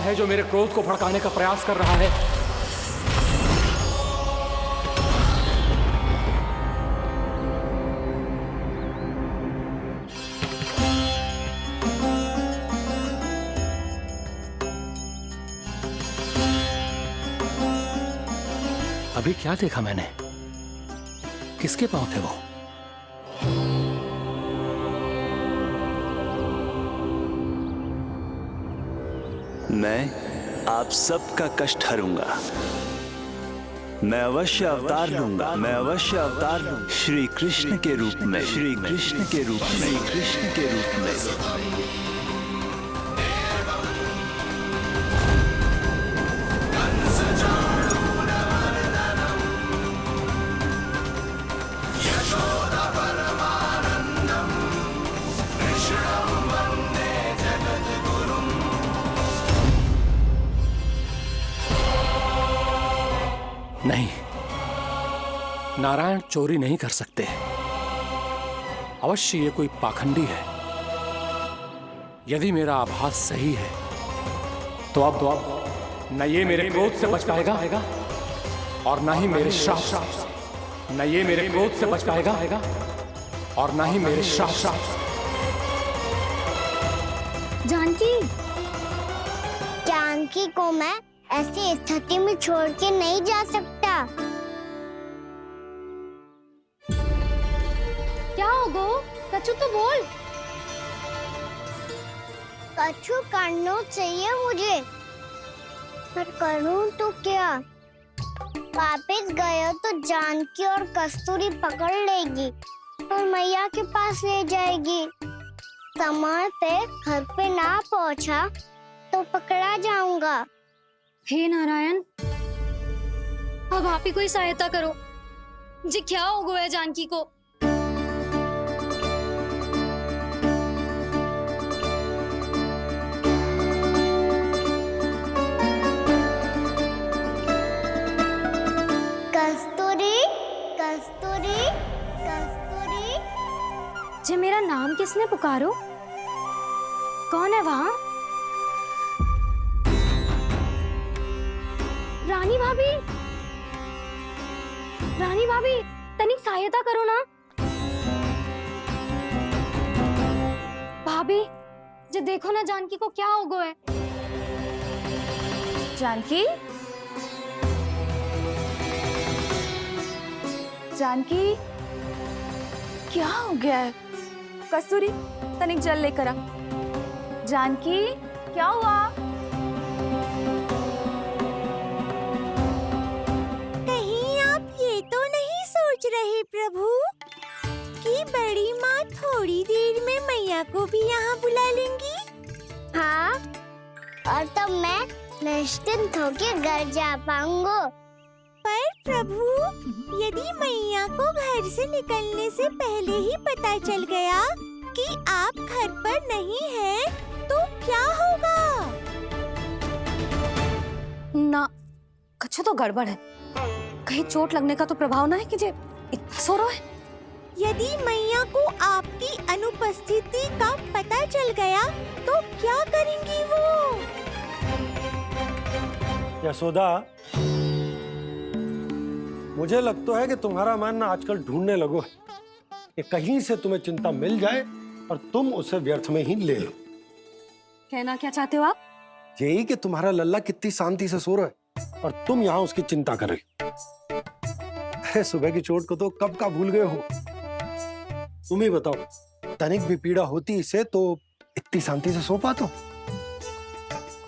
है जो मेरे क्रोध को भड़काने का प्रयास कर रहा है? अभी क्या देखा मैंने? किसके पांव थे वो? मैं आप सबका कष्ट हरूंगा। मैं अवश्य अवतार लूंगा। मैं अवश्य अवतार लूंगा श्री कृष्ण के रूप में। श्री कृष्ण के रूप में। श्री कृष्ण के रूप में। नहीं, नारायण चोरी नहीं कर सकते। अवश्य ये कोई पाखंडी है। यदि मेरा आभास सही है तो अब न ये मेरे क्रोध से बच पाएगा और न ही मेरे श्राप से। न ये मेरे क्रोध से बच पाएगा और न ही मेरे श्राप से। जानकी को मैं ऐसी स्थिति में छोड़ के नहीं जा सकता। क्या हो गो? कछु तो बोल। कछु करना चाहिए मुझे, पर करूं तो क्या? वापस गया तो जानकी और कस्तूरी पकड़ लेगी और मैया के पास ले जाएगी। समय पे घर पे ना पहुंचा तो पकड़ा जाऊंगा। हे नारायण, अब आप ही कोई सहायता करो जी। क्या हो गया जानकी को? कस्तूरी, कस्तूरी, कस्तूरी। जी मेरा नाम किसने पुकारो? कौन है वहाँ? रानी भाभी, रानी भाभी, तनिक सहायता करो ना। भाभी, जे देखो ना जानकी को क्या हो गया है। जानकी, जानकी, क्या हो गया है? कस्तूरी, तनिक जल लेकर आ। जानकी, क्या हुआ? रहे प्रभु कि बड़ी माँ थोड़ी देर में मैया को भी यहाँ बुला लेंगी। हाँ, और तब मैं निश्चिंत होके घर जा पाऊंगा। पर प्रभु, यदि मैया को घर से निकलने से पहले ही पता चल गया कि आप घर पर नहीं हैं, तो क्या होगा? ना, कुछ तो गड़बड़ है। कहीं चोट लगने का तो प्रभाव ना है कि जे इतना सो रहा है। यदि मैया को आपकी अनुपस्थिति का पता चल गया तो क्या करेंगी वो? यशोदा, मुझे लगता है कि तुम्हारा मन आजकल ढूंढने लगो है कि कहीं से तुम्हें चिंता मिल जाए और तुम उसे व्यर्थ में ही ले लो। कहना क्या चाहते हो आप? यही कि तुम्हारा लल्ला कितनी शांति से सो रहा है और तुम यहाँ उसकी चिंता कर रही। अरे सुबह की चोट को तो कब का भूल गए हो। तुम ही बताओ, तनिक भी पीड़ा होती इसे तो इतनी शांति से सो पाते हो?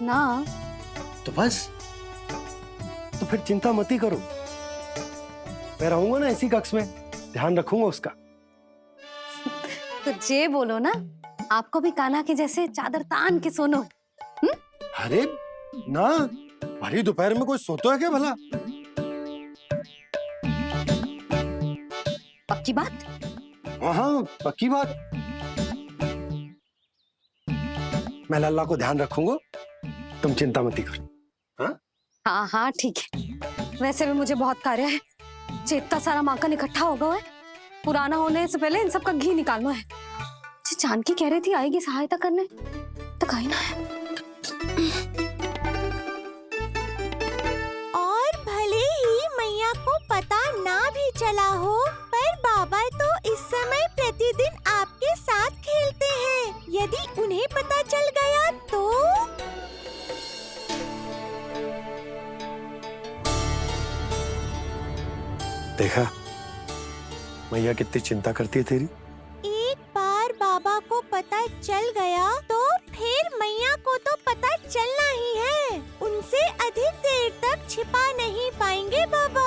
ना। तो बस, तो फिर चिंता मत ही करो। मैं रहूंगा ना इसी कक्ष में, ध्यान रखूंगा उसका। तो जे बोलो ना, आपको भी कान्हा के जैसे चादर तान के सोनो। अरे ना, भरी दोपहर में कोई सोता है क्या भला? पक्की बात? हाँ, पक्की बात। मैं लल्ला को ध्यान रखूंगा, तुम चिंता मत करो। हाँ हाँ ठीक है। वैसे भी मुझे बहुत कार्य है। इतना सारा माखन इकट्ठा होगा है, पुराना होने से पहले इन सब का घी निकालना है। जानकी कह रही थी आएगी सहायता करने, तो कहीं ना है। देखा मैया कितनी चिंता करती है तेरी। एक बार बाबा को पता चल गया तो फिर मैया को तो पता चलना ही है। उनसे अधिक देर तक छिपा नहीं पाएंगे बाबा।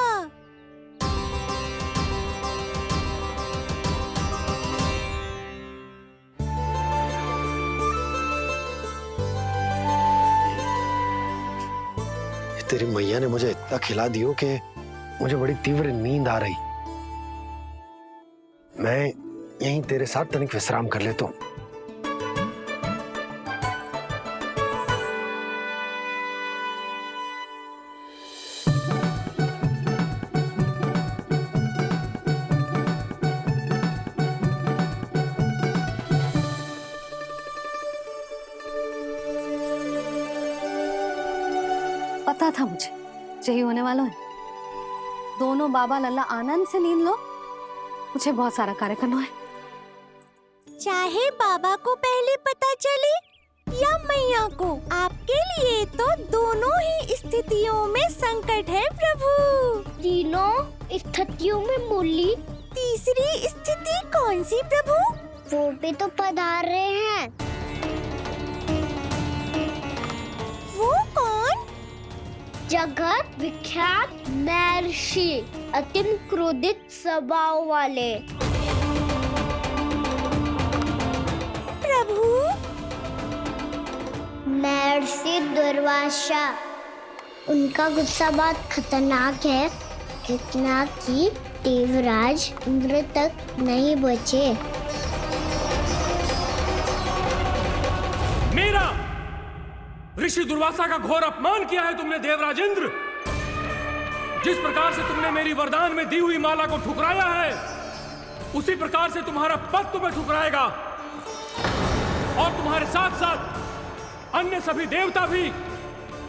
तेरी मैया ने मुझे इतना खिला दियो कि मुझे बड़ी तीव्र नींद आ रही। मैं यहीं तेरे साथ तनिक विश्राम कर लेता हूँ। पता था मुझे यही होने वाला है। दोनों बाबा लल्ला आनंद से नींद लो, मुझे बहुत सारा कार्य करना है। चाहे बाबा को पहले पता चले या मैया को, आपके लिए तो दोनों ही स्थितियों में संकट है प्रभु। तीनों स्थितियों में मूली तीसरी स्थिति कौन सी प्रभु? वो भी तो पधार रहे हैं। वो कौन? जगत विख्यात महर्षि, अत्यंत क्रोधित स्वभाव वाले। प्रभु महर्षि दुर्वासा। उनका गुस्सा बहुत खतरनाक है, इतना कि देवराज इंद्र तक नहीं बचे। मेरा ऋषि दुर्वासा का घोर अपमान किया है तुमने देवराज इंद्र। जिस प्रकार से तुमने मेरी वरदान में दी हुई माला को ठुकराया है, उसी प्रकार से तुम्हारा पद तुम्हें ठुकराएगा और तुम्हारे साथ साथ अन्य सभी देवता भी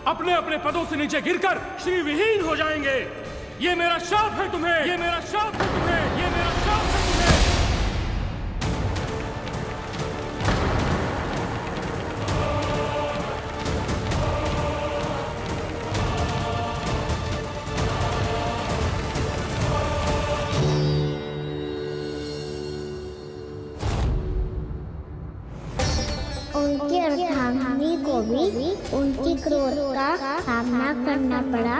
अपने अपने पदों से नीचे गिरकर श्री विहीन हो जाएंगे। ये मेरा शाप है तुम्हें, ये मेरा शाप है तुम्हें, ये मेरा शाप है तुम्हें। उनकी अर्धांगिनी को भी उनकी क्रोध का सामना करना पड़ा।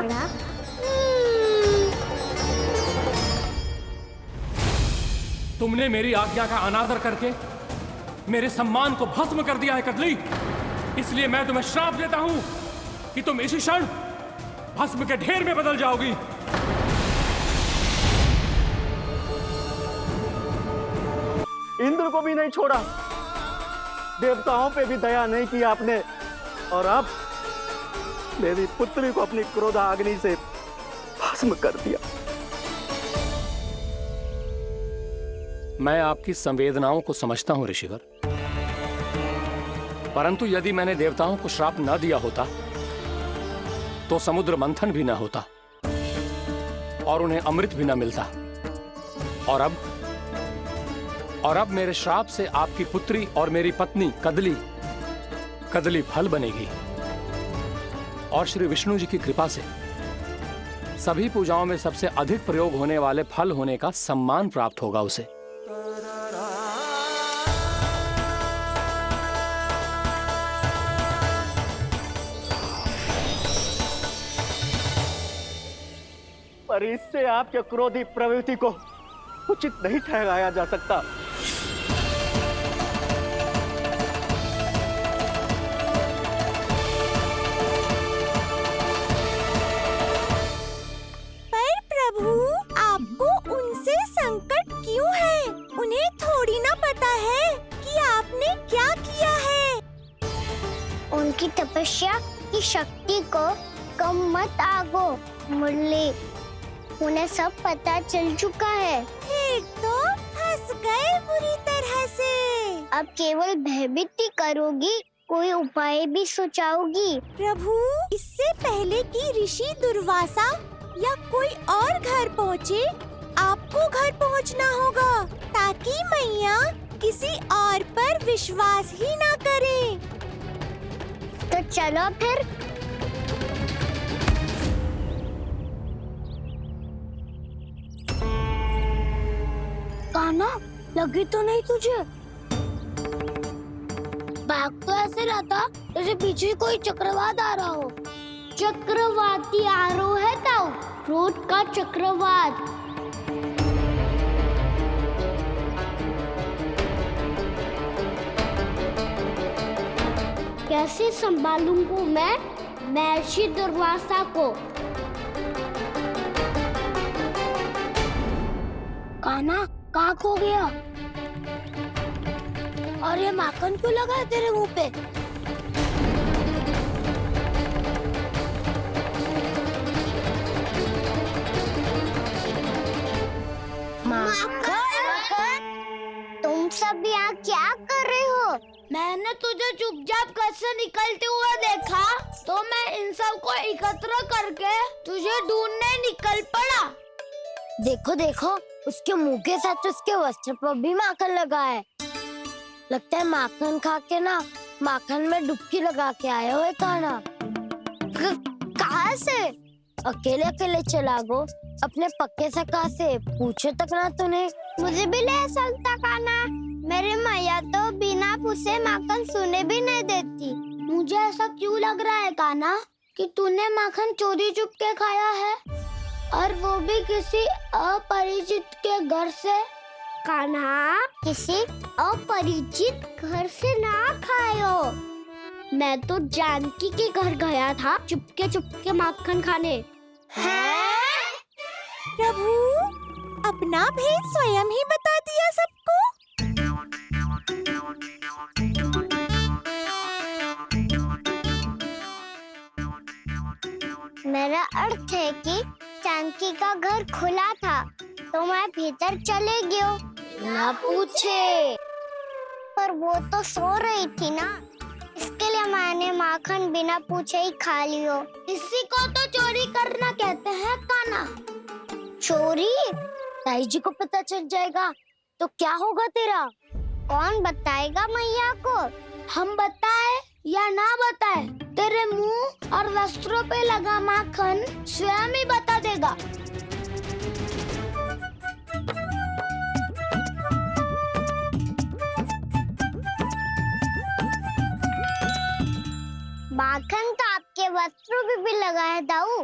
तुमने मेरी आज्ञा का अनादर करके मेरे सम्मान को भस्म कर दिया है कदली। इसलिए मैं तुम्हें श्राप देता हूं कि तुम इसी क्षण भस्म के ढेर में बदल जाओगी। इंद्र को भी नहीं छोड़ा, देवताओं पे भी दया नहीं की आपने, और अब मेरी पुत्री को अपनी क्रोधाग्नि से भस्म कर दिया। मैं आपकी संवेदनाओं को समझता हूं ऋषिवर, परंतु यदि मैंने देवताओं को श्राप न दिया होता तो समुद्र मंथन भी न होता और उन्हें अमृत भी न मिलता। और अब मेरे श्राप से आपकी पुत्री और मेरी पत्नी कदली फल बनेगी और श्री विष्णु जी की कृपा से सभी पूजाओं में सबसे अधिक प्रयोग होने वाले फल होने का सम्मान प्राप्त होगा उसे। पर इससे आपके क्रोधी प्रवृत्ति को उचित नहीं ठहराया जा सकता। पर प्रभु, आपको उनसे संकट क्यों है? उन्हें थोड़ी ना पता है कि आपने क्या किया है। उनकी तपस्या की शक्ति को कम मत आगो मुरली, उन्हें सब पता चल चुका है। फिर तो फंस गए बुरी तरह से। अब केवल भयभीत ही करोगी, कोई उपाय भी सुझाओगी? प्रभु, इससे पहले कि ऋषि दुर्वासा या कोई और घर पहुँचे, आपको घर पहुँचना होगा ताकि मैया किसी और पर विश्वास ही ना करे। तो चलो फिर। कान्हा, लगी तो नहीं तुझे? भाग तो ऐसे रहा था जैसे पीछे कोई चक्रवात आ रहा हो। चक्रवाती आरो है ताऊ, रोड का चक्रवात। कैसे संभालूंगा मैं महर्षि दुर्वासा को? कान्हा कहाँ खो गया? और ये माखन क्यों लगा है तेरे मुंह पे? माखन, तुम सब यहाँ क्या कर रहे हो? मैंने तुझे चुपचाप घर से निकलते हुए देखा, तो मैं इन सब को एकत्र करके तुझे ढूंढने निकल पड़ा। देखो देखो, उसके मुंह के साथ उसके वस्त्र पर भी माखन लगा है। लगता है माखन खा के ना माखन में डुबकी लगा के आए हुए कान्हा। कहाँ से? अकेले अकेले चला गो अपने पक्के से? कहाँ से पूछे तक ना तूने? मुझे भी ले चलता कान्हा, मेरी मैया तो बिना पूछे माखन सुने भी नहीं देती। मुझे ऐसा क्यों लग रहा है कान्हा कि तूने माखन चोरी चुप के खाया है, और वो भी किसी अपरिचित के घर से? कान्हा, किसी अपरिचित घर से ना खायो। मैं तो जानकी के घर गया था चुपके माखन खाने। हैं? प्रभु, अपना भेद स्वयं ही बता दिया सबको। मेरा अर्थ है कि जानकी का घर खुला था तो मैं भीतर चले गयो। ना पूछे, पर वो तो सो रही थी ना, इसके लिए मैंने माखन बिना पूछे ही खा लियो। इसी को तो चोरी करना कहते हैं कान्हा। चोरी? ताई जी को पता चल जाएगा तो क्या होगा तेरा? कौन बताएगा मैया को? हम बताए या ना बताए, तेरे मुंह और वस्त्रों पे लगा माखन स्वयं ही बता देगा। माखन तो आपके वस्त्रों पे भी लगा है दाऊ।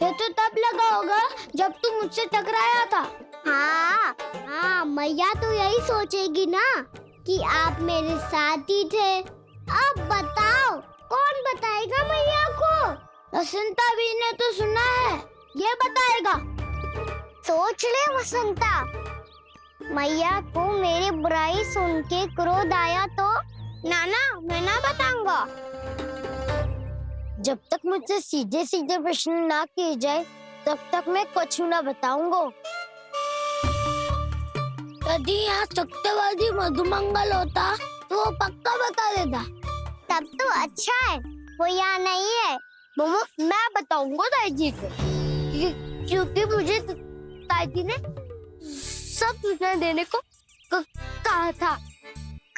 ये तो तब लगा होगा जब तू मुझसे टकराया था। हाँ, मैया तो यही सोचेगी ना कि आप मेरे साथ ही थे। अब बताओ, कौन बताएगा मैया को? वसंता भी ने तो सुना है, ये बताएगा। सोच ले वसंता, मैया को मेरी बुराई सुन के क्रोध आया तो? नाना, मैं ना बताऊंगा। जब तक मुझसे सीधे सीधे प्रश्न ना किए जाए तब तक मैं कुछ ना बताऊंगा। यदि यहाँ सत्यवादी मधुमंगल होता तो वो पक्का बता देता। तब तो अच्छा है वो यहाँ नहीं है। मैं बताऊंगा ताई जी को, क्योंकि मुझे ताई जी ने सब सूचना देने को कहा था।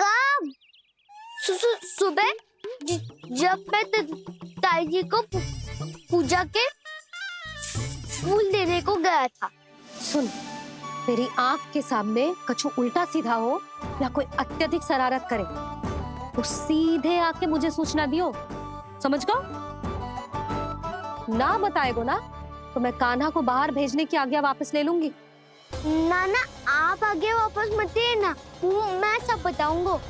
कब? सुबह जब मैं ताई जी को पूजा के फूल देने को गया था। सुन, तेरी आंख के सामने कछु उल्टा सीधा हो या कोई अत्यधिक शरारत करे तो सीधे आके मुझे सूचना दियो, समझ गो? ना बताएगो ना तो मैं कान्हा को बाहर भेजने की आज्ञा वापस ले लूंगी। नाना, आप आगे वापस मत देना, मैं सब बताऊंगा।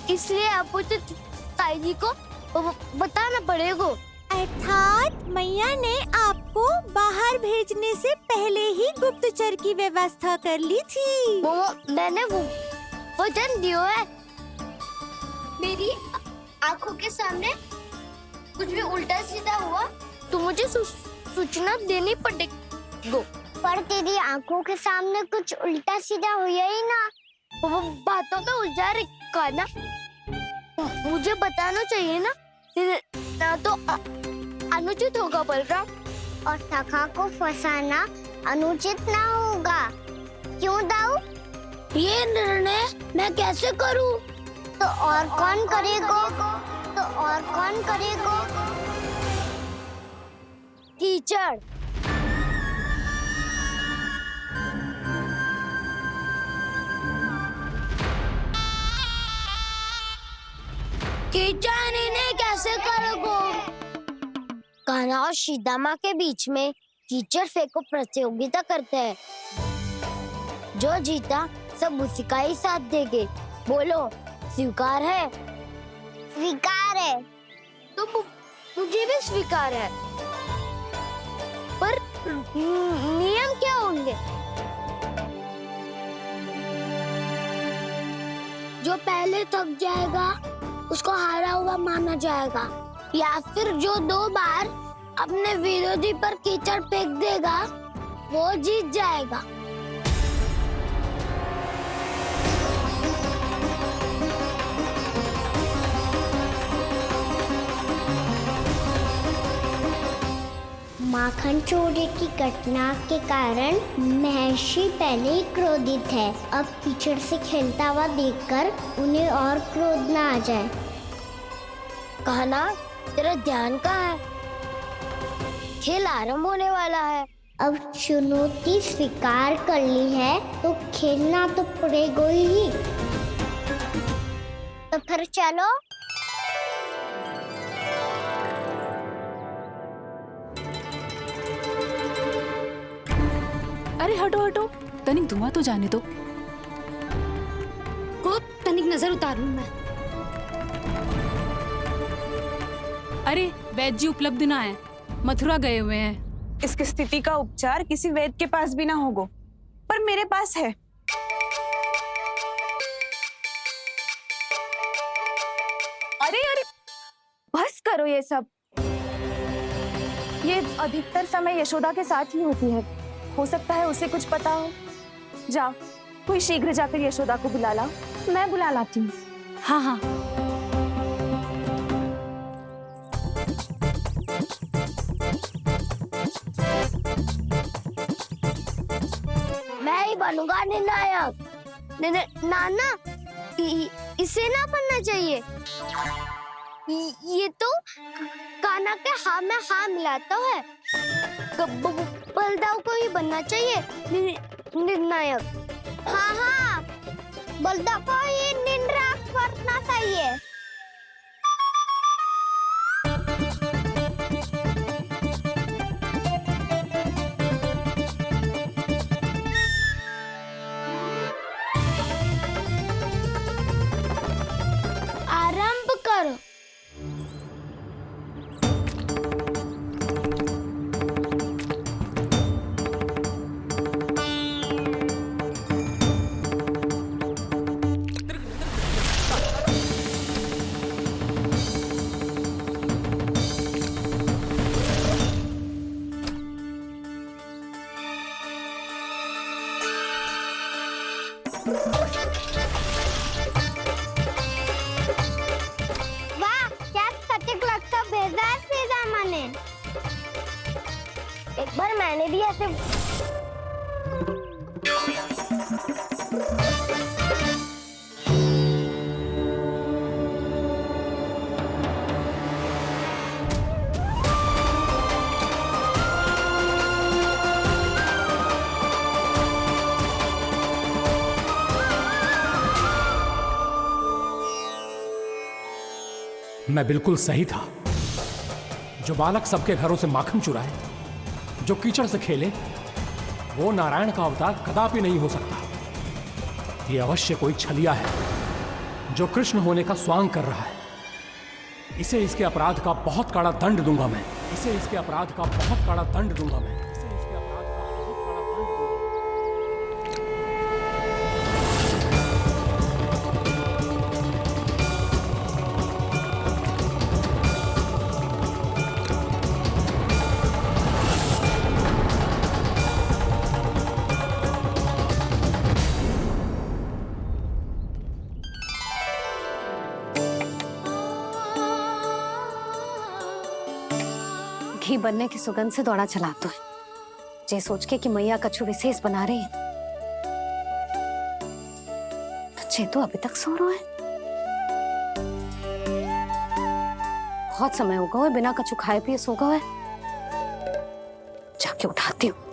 इसलिए आपको तो ताई जी को बताना पड़ेगा। अर्थात मैया ने आपको बाहर भेजने से पहले ही गुप्तचर की व्यवस्था कर ली थी। मैंने वचन दिया है। मेरी आंखों के सामने कुछ भी उल्टा सीधा हुआ तो मुझे सूचना देनी पड़ेगी। पर तेरी आंखों के सामने कुछ उल्टा सीधा हुआ ही ना, वो बातों में उलझा रखा ना, मुझे बताना चाहिए ना तो अनुचित होगा बलराम। और सखा को फंसाना अनुचित ना होगा, क्यों दाऊ? ये निर्णय मैं कैसे करूं? तो और कौन करेगा? कीचड़। कीचड़ इन्हें कैसे करोगे? कान्हा और सीता माँ के बीच में कीचड़ फेंको प्रतियोगिता करते हैं। जो जीता सब उसी का ही साथ देंगे। बोलो स्वीकार है? स्वीकार है। तो मुझे भी स्वीकार है। पर नियम क्या होंगे? जो पहले थक जाएगा उसको हारा हुआ माना जाएगा, या फिर जो 2 बार अपने विरोधी पर कीचड़ फेंक देगा वो जीत जाएगा। माखन चोरी की घटना के कारण महर्षि पहले ही क्रोधित है। अब कीचड़ से खेलता हुआ देखकर उन्हें और क्रोध ना आ जाए। कहना तेरा ध्यान कहाँ है? खेल आरंभ होने वाला है। अब चुनौती स्वीकार कर ली है तो खेलना तो पड़ेगा ही। तो फिर चलो। अरे हटो हटो, तनिक धुआं तो जाने दो। को तनिक नजर उतार लूं मैं। अरे वैद्य जी उपलब्ध ना है, मथुरा गए हुए हैं। इसकी स्थिति का उपचार किसी वैद्य के पास भी ना होगा, पर मेरे पास है। अरे अरे बस करो ये सब। ये अधिकतर समय यशोदा के साथ ही होती है। हो सकता है उसे कुछ पता हो। जा, कोई शीघ्र जाकर यशोदा को बुला ला। मैं बुला लाती हूँ। हाँ हाँ। मैं ही बनूंगा निर्णायक। नाना, इसे ना बनना चाहिए। ये तो कान्हा के हाँ में हाँ मिलाता है। बलदाव को ही बनना चाहिए निर्णायक। हाँ हाँ, बलदाव को ही निर्णायक करना चाहिए। आरंभ करो। वाह, क्या सटीक लगता बेजार सीधा माने। एक बार मैंने भी ऐसे मैं बिल्कुल सही था। जो बालक सबके घरों से माखन चुराए, जो कीचड़ से खेले, वो नारायण का अवतार कदापि नहीं हो सकता। ये अवश्य कोई छलिया है जो कृष्ण होने का स्वांग कर रहा है। इसे इसके अपराध का बहुत कड़ा दंड दूंगा मैं। इसे इसके अपराध का बहुत कड़ा दंड दूंगा मैं। इसे इसके अपराध का बहुत कड़ा दंड दूंगा। घी बनने की सुगंध से दौड़ा चला तो है, जे सोच के कि मैया कछु विशेष बना रही है। तो चेतु अभी तक सो रहा है। बहुत समय होगा है बिना कछु खाए पिए सो गए है। जाके उठाती हूँ।